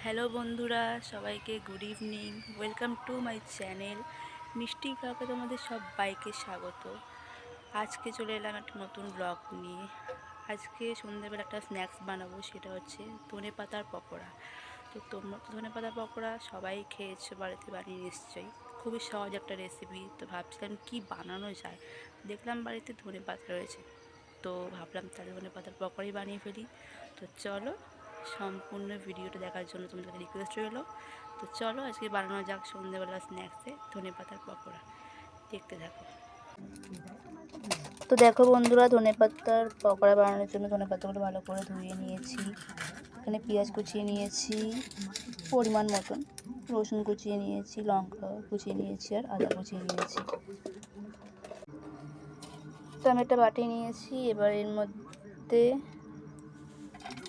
Hello বন্ধুরা, সবাইকে good evening. Welcome to my channel মিষ্টি ব্লগে তোমাদের সবাইকে স্বাগত। আজকে চলে এলাম একটা নতুন ব্লগ নিয়ে। আজকে সন্ধ্যেবেলা একটা স্ন্যাক্স বানাবো, সেটা হচ্ছে ধনেপাতার পকোড়া। তো তোমরা তো ধনেপাতার পকোড়া সবাই খেয়েছো, বাড়িতে বানিয়ে নিশ্চয়ই। খুবই সহজ একটা রেসিপি। তো ভাবছিলাম কি বানানো যায়, দেখলাম বাড়িতে ধনেপাতা রয়েছে, তো ভাবলাম তাহলে ধনেপাতার পকোড়াই বানিয়ে ফেলি। তো চলো, সম্পূর্ণ ভিডিওটা দেখার জন্য তোমাদেরকে রিকোয়েস্ট রইলো। তো চলো আজকে বানানো যাক সন্ধ্যেবেলা স্ন্যাক্সে ধনেপাতার পকোড়া, দেখতে থাকো। তো দেখো বন্ধুরা, ধনেপাতার পকোড়া বানানোর জন্য ধনেপাতাগুলো ভালো করে ধুয়ে নিয়েছি। এখানে পেঁয়াজ কুচিয়ে নিয়েছি পরিমাণ মতন, রসুন কুচিয়ে নিয়েছি, লঙ্কা কুচিয়ে নিয়েছি, আর আদা কুচিয়ে নিয়েছি। তো আমি একটা বাটি নিয়েছি। এবার এর মধ্যে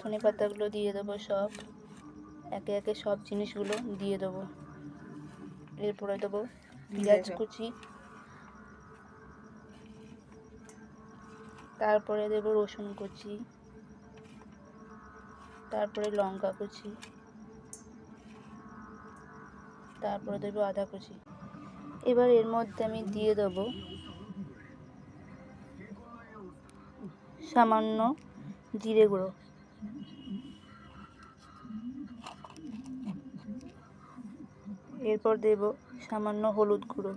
ধনেপাতাগুলো দিয়ে দেবো, সব একে একে সব জিনিসগুলো দিয়ে দেবো। এরপরে দেবো পেঁয়াজ কুচি, তারপরে দেবো রসুন কুচি, তারপরে লঙ্কা কুচি, তারপরে দেবো আদা কুচি। এবার এর মধ্যে আমি দিয়ে দেবো সামান্য জিরে গুঁড়ো, এরপর দেব সামান্য হলুদ গুঁড়ো,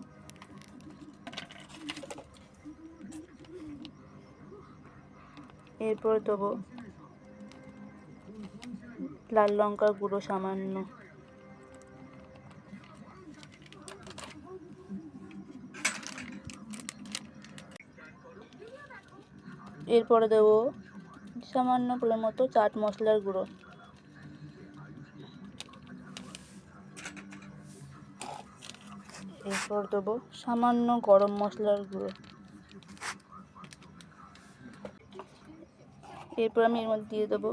এরপর দেবো লাল লঙ্কার গুঁড়ো সামান্য, এরপরে দেবো সামান্য পরিমাণ মতো চাট মশলার গুঁড়ো, এরপর দেবো সামান্য গরম মশলার গুঁড়ো। এরপর আমি এর মধ্যে দিয়ে দেবো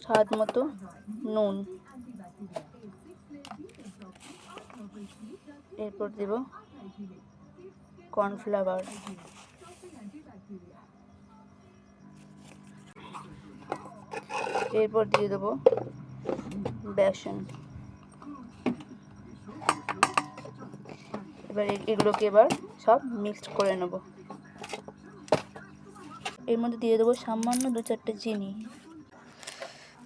স্বাদ মতো নুন, এরপর দেব কর্নফ্লাওয়ার, এরপর দিয়ে দেবো বেসন। এবার এগুলোকে সব মিক্সড করে নেব। এর মধ্যে দিয়ে দেবো সামান্য 2-4টে চিনি।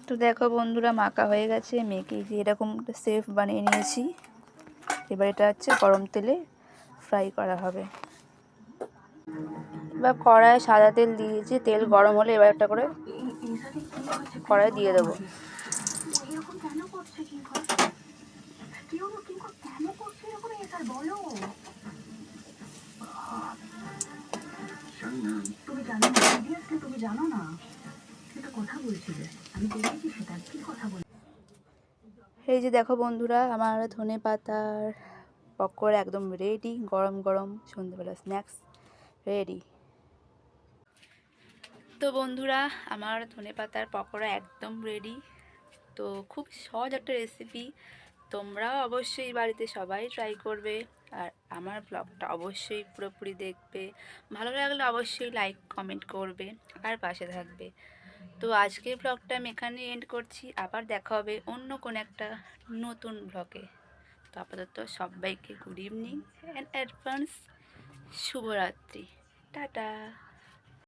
তো দেখো বন্ধুরা, মাখা হয়ে গেছে। মেখে যে এরকম শেপ বানিয়ে নিয়েছি। এবার এটা হচ্ছে গরম তেলে ফ্রাই করা হবে। এবার কড়াইয়ে সাদা তেল দিয়েছি, তেল গরম হলে এবার একটা করে কড়াই দিয়ে দেবো। তুমি জানো না একটা কথা বলছিলে, আমি দেখেছি সেটা কি কথা বল। এই যে দেখো বন্ধুরা, আমার ধনেপাতার পকোড়া একদম রেডি। গরম গরম সন্ধ্যেবেলা স্ন্যাক্স রেডি। তো বন্ধুরা, আমার ধনেপাতার পকোড়া একদম রেডি। তো খুব সহজ একটা রেসিপি, তোমরাও অবশ্যই বাড়িতে সবাই ট্রাই করবে। আর আমার ব্লগটা অবশ্যই পুরোপুরি দেখবে। ভালো লাগলে অবশ্যই লাইক কমেন্ট করবে আর পাশে থাকবে। তো আজকের ব্লগটা আমি এখানে এন্ড করছি। আবার দেখা হবে অন্য কোনো একটা নতুন ব্লগে। তো আপাতত সবাইকে গুড ইভিনিং অ্যান্ড অ্যাডভান্স শুভরাত্রি। টাটা।